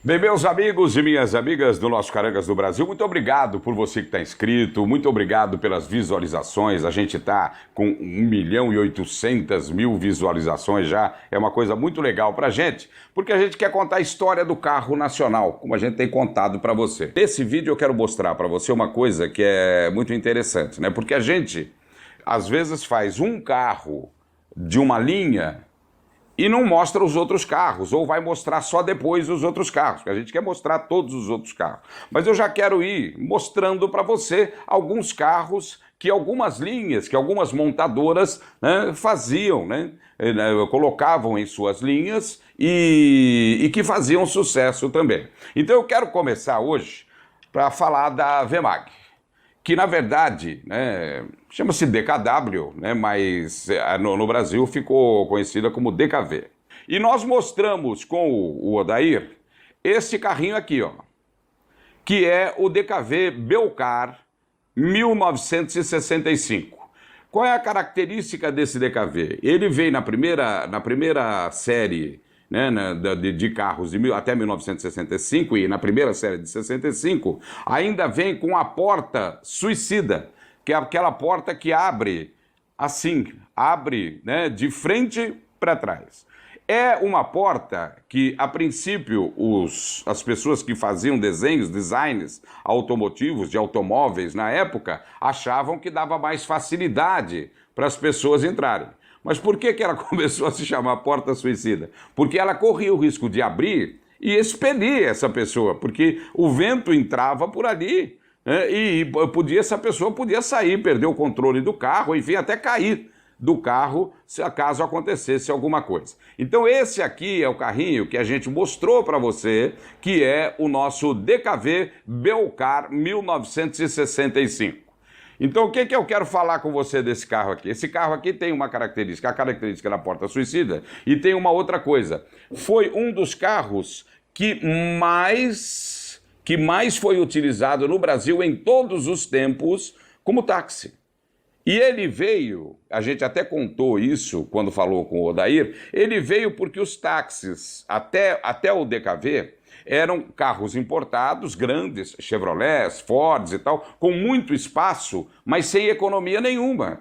Bem, meus amigos e minhas amigas do nosso Carangas do Brasil, muito obrigado por você que está inscrito, muito obrigado pelas visualizações. A gente está com 1.800.000 visualizações já, é uma coisa muito legal para a gente, porque a gente quer contar a história do carro nacional, como a gente tem contado para você. Nesse vídeo eu quero mostrar para você uma coisa que é muito interessante, né? Porque a gente, às vezes, faz um carro de uma linha e não mostra os outros carros, ou vai mostrar só depois os outros carros, porque a gente quer mostrar todos os outros carros. Mas eu já quero ir mostrando para você alguns carros que algumas linhas, que algumas montadoras, né, faziam, né, colocavam em suas linhas e que faziam sucesso também. Então eu quero começar hoje para falar da Vemag, que na verdade, né, chama-se DKW, né, mas no Brasil ficou conhecida como DKV. E nós mostramos com o Odair esse carrinho aqui, ó, que é o DKV Belcar 1965. Qual é a característica desse DKV? Ele veio na primeira série, né, de carros até 1965, e na primeira série de 65, ainda vem com a porta suicida, que é aquela porta que abre assim, abre, né, de frente para trás. É uma porta que, a princípio, as pessoas que faziam designs automotivos, de automóveis na época, achavam que dava mais facilidade para as pessoas entrarem. Mas por que ela começou a se chamar porta suicida? Porque ela corria o risco de abrir e expelir essa pessoa, porque o vento entrava por ali, né, e essa pessoa podia sair, perder o controle do carro, enfim, até cair do carro, caso acontecesse alguma coisa. Então esse aqui é o carrinho que a gente mostrou para você, que é o nosso DKV Belcar 1965. Então, o que eu quero falar com você desse carro aqui? Esse carro aqui tem uma característica, a característica da porta suicida, e tem uma outra coisa. Foi um dos carros que mais foi utilizado no Brasil em todos os tempos como táxi. E ele veio, a gente até contou isso quando falou com o Odair, ele veio porque os táxis, até o DKV, eram carros importados, grandes, Chevrolets, Fords e tal, com muito espaço, mas sem economia nenhuma.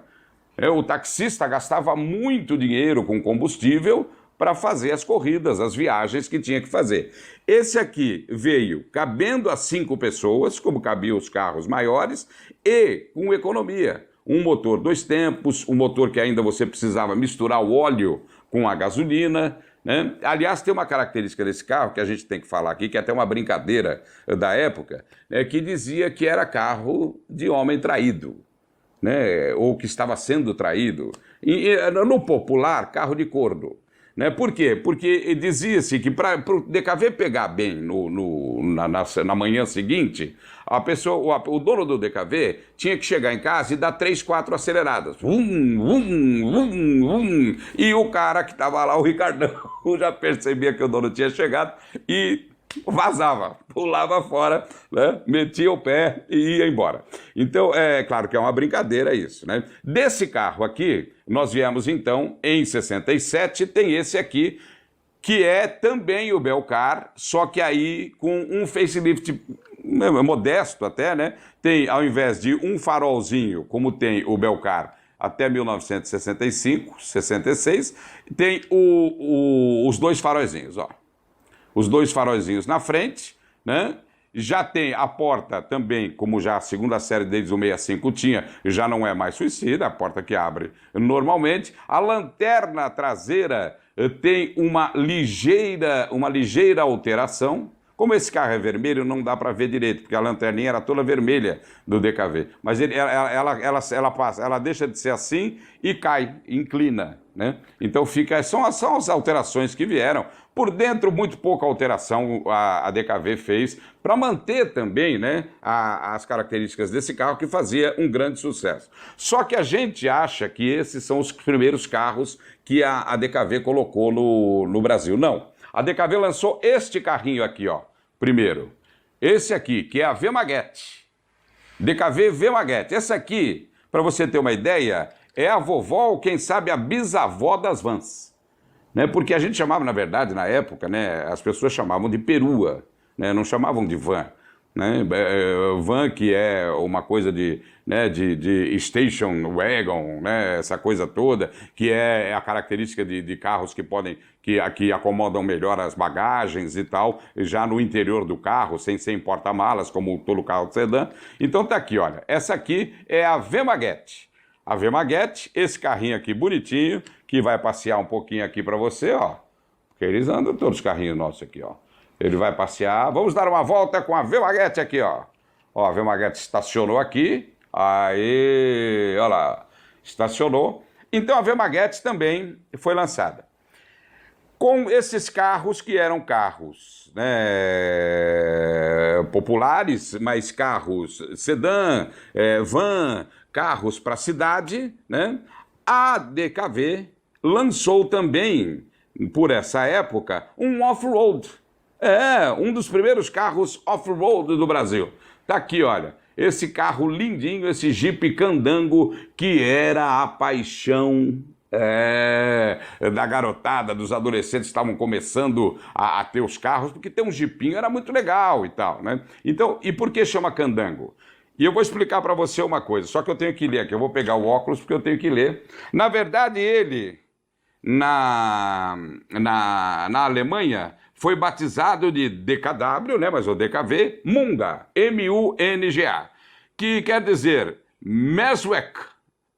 O taxista gastava muito dinheiro com combustível para fazer as corridas, as viagens que tinha que fazer. Esse aqui veio cabendo a 5 pessoas, como cabiam os carros maiores, e com economia. Um motor 2 tempos, um motor que ainda você precisava misturar o óleo com a gasolina, né? Aliás, tem uma característica desse carro que a gente tem que falar aqui, que é até uma brincadeira da época, né, que dizia que era carro de homem traído, né, ou que estava sendo traído. E, no popular, carro de corno. Né? Por quê? Porque dizia-se que para o DKV pegar bem na manhã seguinte, o dono do DKV tinha que chegar em casa e dar 3, 4 aceleradas. E o cara que estava lá, o Ricardão, já percebia que o dono tinha chegado e vazava, pulava fora, né? Metia o pé e ia embora. Então, é claro que é uma brincadeira isso, né? Desse carro aqui, nós viemos então em 67, tem esse aqui, que é também o Belcar, só que aí com um facelift modesto até, né? Tem, ao invés de um farolzinho, como tem o Belcar até 1965, 66, tem os 2 faróizinhos, ó. Os 2 faróizinhos na frente, né? Já tem a porta também, como já a segunda série desde o 65 tinha, já não é mais suicida, a porta que abre normalmente. A lanterna traseira tem uma ligeira alteração. Como esse carro é vermelho, não dá para ver direito, porque a lanterninha era toda vermelha do DKV. Mas ela deixa de ser assim e cai, inclina, né? Então são as alterações que vieram. Por dentro, muito pouca alteração a DKV fez para manter também, né, as características desse carro, que fazia um grande sucesso. Só que a gente acha que esses são os primeiros carros que a DKV colocou no Brasil. Não. A DKV lançou este carrinho aqui, ó, primeiro. Esse aqui, que é a Vemaguete. DKV Vemaguete. Esse aqui, para você ter uma ideia, é a vovó, ou quem sabe a bisavó das vans. Né? Porque a gente chamava, na verdade, na época, né, as pessoas chamavam de perua. né? Não chamavam de van. Né? Van, que é uma coisa de station wagon, né? Essa coisa toda, que é a característica de carros que acomodam melhor as bagagens e tal, já no interior do carro, sem ser em porta-malas, como todo carro de sedã. Então tá aqui, olha, essa aqui é a Vemaguete. A Vemaguete, esse carrinho aqui bonitinho, que vai passear um pouquinho aqui para você, ó, porque eles andam todos os carrinhos nossos aqui, ó. Ele vai passear. Vamos dar uma volta com a Vemaguete aqui, ó. Ó, a Vemaguete estacionou aqui. Aí, olha lá, estacionou. Então a Vemaguete também foi lançada. Com esses carros que eram carros, né, populares, mas carros sedã, van, carros para cidade, né? A DKV lançou também, por essa época, um off-road. Um dos primeiros carros off-road do Brasil. Tá aqui, olha, esse carro lindinho, esse Jeep Candango, que era a paixão da garotada, dos adolescentes que estavam começando a ter os carros, porque ter um Jeepinho era muito legal e tal, né? Então, e por que chama Candango? E eu vou explicar para você uma coisa, só que eu tenho que ler aqui, eu vou pegar o óculos porque eu tenho que ler. Na verdade, ele, na Alemanha, foi batizado de DKW, né, mas o DKV, Munga, M-U-N-G-A, que quer dizer Mesweg,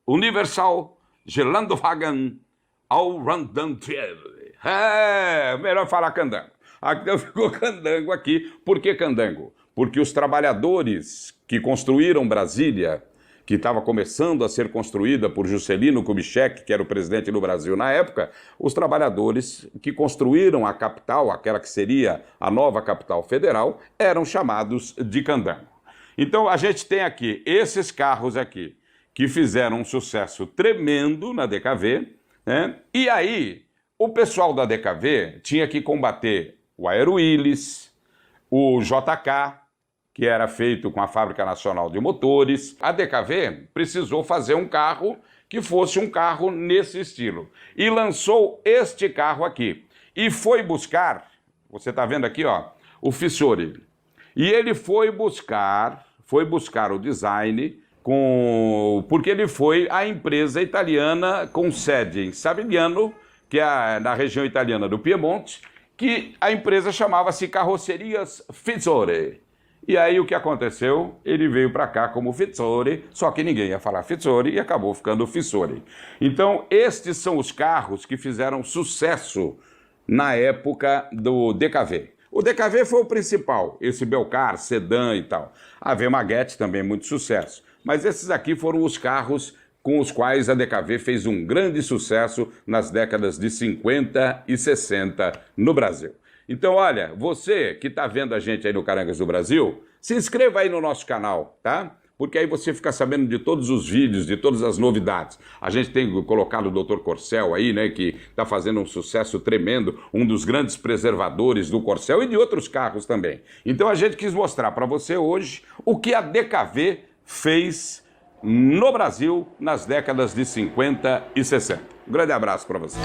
Universal Gelandwagen Allround-Trieb. Melhor falar Candango. Então ficou Candango aqui. Por que Candango? Porque os trabalhadores que construíram Brasília, que estava começando a ser construída por Juscelino Kubitschek, que era o presidente do Brasil na época, os trabalhadores que construíram a capital, aquela que seria a nova capital federal, eram chamados de Candango. Então a gente tem aqui esses carros aqui, que fizeram um sucesso tremendo na DKV, né? E aí o pessoal da DKV tinha que combater o Aerowilis, o JK, que era feito com a Fábrica Nacional de Motores. A DKV precisou fazer um carro que fosse um carro nesse estilo. E lançou este carro aqui. E foi buscar, você está vendo aqui, ó, o Fissori. E ele foi buscar o design porque ele foi a empresa italiana com sede em Savigliano, que é na região italiana do Piemonte, que a empresa chamava-se Carrocerias Fissori. E aí o que aconteceu? Ele veio para cá como Fissori, só que ninguém ia falar Fissori e acabou ficando Fissori. Então estes são os carros que fizeram sucesso na época do DKV. O DKV foi o principal, esse Belcar, sedã e tal. A Vemaguete também muito sucesso. Mas esses aqui foram os carros com os quais a DKV fez um grande sucesso nas décadas de 50 e 60 no Brasil. Então, olha, você que está vendo a gente aí no Carangas do Brasil, se inscreva aí no nosso canal, tá? Porque aí você fica sabendo de todos os vídeos, de todas as novidades. A gente tem colocado o Dr. Corcel aí, né, que está fazendo um sucesso tremendo, um dos grandes preservadores do Corcel e de outros carros também. Então a gente quis mostrar para você hoje o que a DKV fez no Brasil nas décadas de 50 e 60. Um grande abraço para você.